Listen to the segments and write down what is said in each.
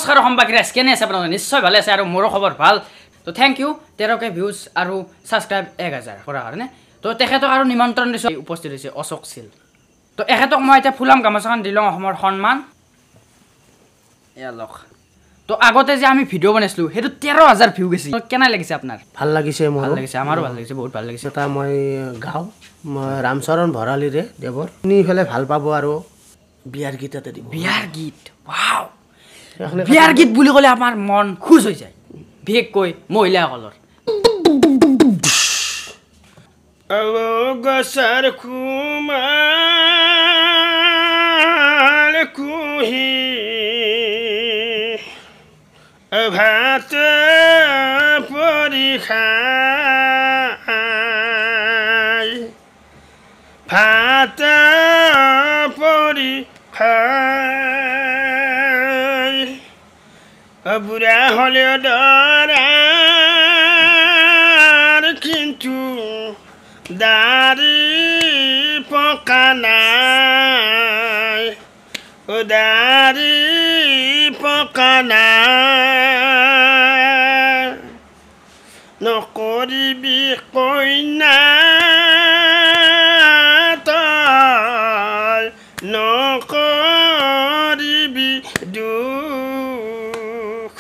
নমস্কাৰ সম্বাকি ৰাইজ কেনে আছে আপোনালোকে নিশ্চয় ভালে আছে আৰু মোৰো খবৰ ভাল তো থ্যাংক ইউ 13কে ভিউজ আৰু সাবস্ক্ৰাইব 1000 কৰাৰ কাৰণে তো তেখেতক আৰু নিমন্ত্ৰণ দিছো উপস্থিত হৈছে অশোক ছিল তো এখেতক মই এটা ফুলাম গামোচাখন দিলং অসমৰ সন্মান এলক তো আগতে যে আমি ভিডিও বনাইছিলো হেতু 13000 ভিউ গৈছে কেনে লাগিছে আপোনাৰ ভাল লাগিছে মোৰ ভাল লাগিছে আমাৰো ভাল লাগিছে বহুত ভাল লাগিছে তা মই গাও ৰামচৰণ ভৰালিৰে দেৱৰ নি ফেলে ভাল পাব আৰু বিয়াৰ গীততে দিব বিয়াৰ গীত ওয়াও বিয়াৰ গীত বুলি ক'লে আমাৰ মন খুশ হৈ যায় বিশেষকৈ মহিলাসকলৰ গছৰ কুমাল কুহি ভাত পৰীক্ষাই ভাত পৰীক্ষাই বুঢ়া হ'লেও দৰাৰ কিন্তু দাড়ি পকা নাই ও দাড়ি পকা নাই নকৰিবি কইনা তই নকৰিবি দুখ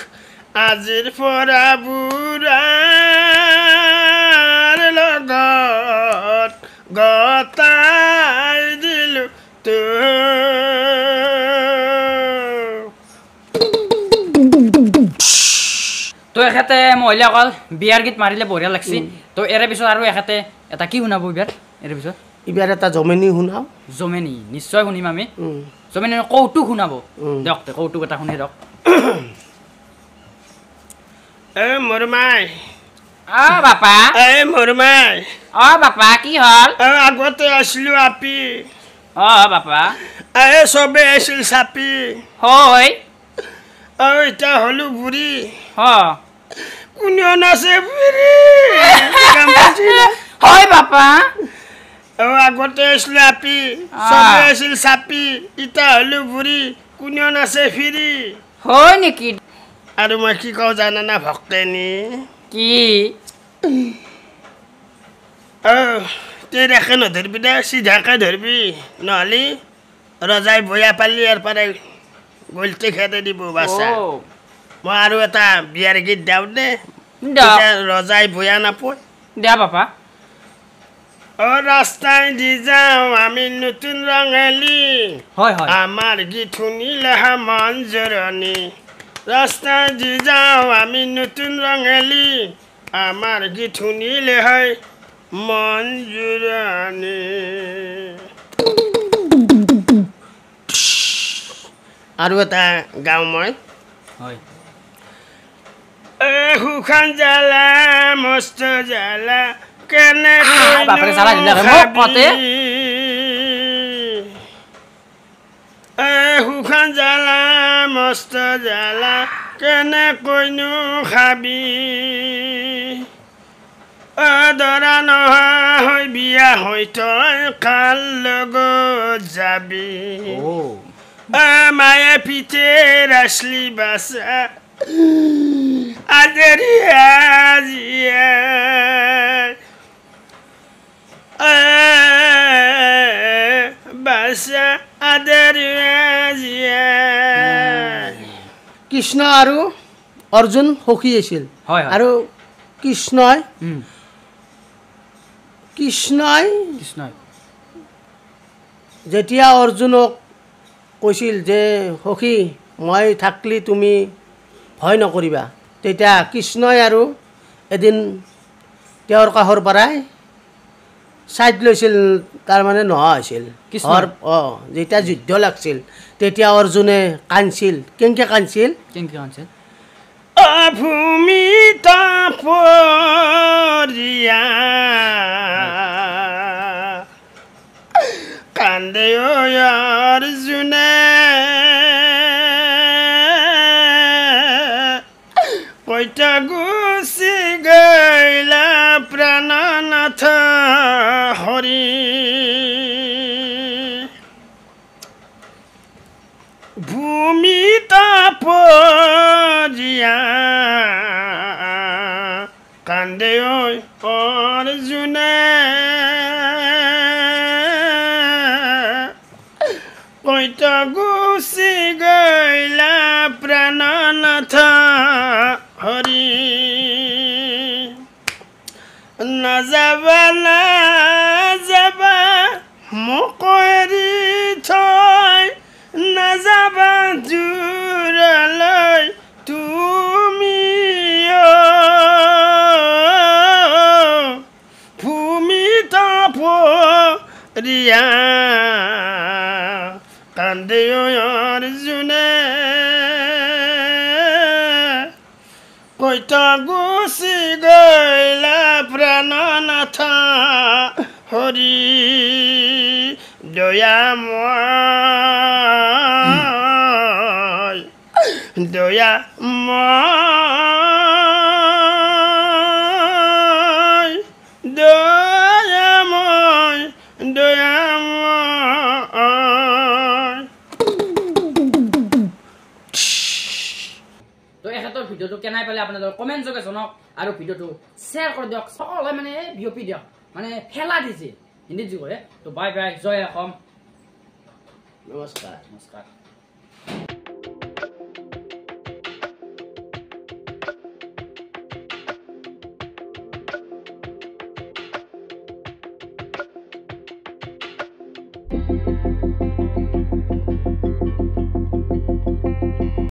আজিৰ পৰা বুঢ়াৰ লগত গতাই দিলো তো এখেতে মহিলাসকল বিয়াৰ গীত মাৰিলে বঢ়িয়া লাগছি তো এৰে পিছত আৰু এখেতে এটা কি শুনাব বিয়াৰ এৰে পিছত ইবাৰ এটা জমেনি শুনাও জমেনি নিশ্চয় শুনিম আমি জমেনি কৌতুক শুনাব দিয়ক কৌতুক এটা শুনি দিয়ক মোৰ মাই বাপা মোৰ মাই বাপা কি হ'ল আগতে আছিলো আপি বাপা চবে আছিল চাপি হয় এতিয়া হলো বুঢ়ী হয় কোনেও নাচে বুঢ়ী হয় বাপা আগতে আছিলো আপি চবে আছিল চাপি এতিয়া হলো বুঢ়ী কোনেও নাচে ফিৰি হয় নেকি আৰু মই কি কওঁ জানানা ভক্তেনি কি তেৰাকে নধৰিবি দে চিধাকে ধৰিবি নহ'লে ৰজাই বয়া পালি ইয়াৰ পৰা গলটি খেদে দিব বাচ্চা মই আৰু এটা বিয়াৰ গীত দিওঁ দে ৰজাই বয়া নাপয় দিয়া বাপা ৰাস্তাই দি যাওঁ আমি নতুন ৰঙালী হয় হয় আমাৰ গীত শুনিলে মন জৰণি ৰাস্তাই দি যাওঁ আমি নতুন ৰঙালী আমাৰ গীত শুনিলে হয় মন জৰণি আৰু এটা গাওঁ মই হয় সুখান জ্বালা মস্ত জ্বালা কেনে বাপৰে জ্বালা দিলে মোক কতে সুখান জ্বালা মস্ত জ্বালা কেনে কৈনো খাবি দৰা নহা হৈ বিয়া হৈ তই কাৰ লগত যাবি মায়ে পিঠে ৰাছলি বাচা আজৰি আজিয়া বাচা আদৰি আজিয়া কৃষ্ণ আৰু অৰ্জুন সখী আছিল আৰু কৃষ্ণই যেতিয়া অৰ্জুনক কৈছিল যে সখী মই থাকলি তুমি ভয় নকৰিবা তেতিয়া কৃষ্ণই আৰু এদিন তেওঁৰ কাষৰ পৰাই চাইড লৈছিল তাৰমানে নোহোৱা হৈছিল যেতিয়া যুদ্ধ লাগছিল তেতিয়া অৰ্জুনে কান্দিছিল কেনেকৈ কান্দিছিল ভূমি তাপৰিয়া কান্দে অৰ্জুনে পইতা গুচি গইলা প্ৰাণনাথ হৰি ভূমি তাপ ৰিয়া কান্দে অৰ্জুনে কইতা গুছি গইলা প্ৰাণনাথ হৰি দয়াময় দয়াময় দয়াময় দয়াময় তো এখেতৰ ভিডিঅ'টো কেনাই পালে আপোনালোকে কমেণ্ট যোগে জনাওক আৰু ভিডিঅ'টো শ্বেয়াৰ কৰি দিয়ক সকলোৱে মানে বিয়পি দিয়ক মানে ফেলা দিছে হিন্দীত যি কয় তো বাই বাই জয় অসম নমস্কাৰ নমস্কাৰ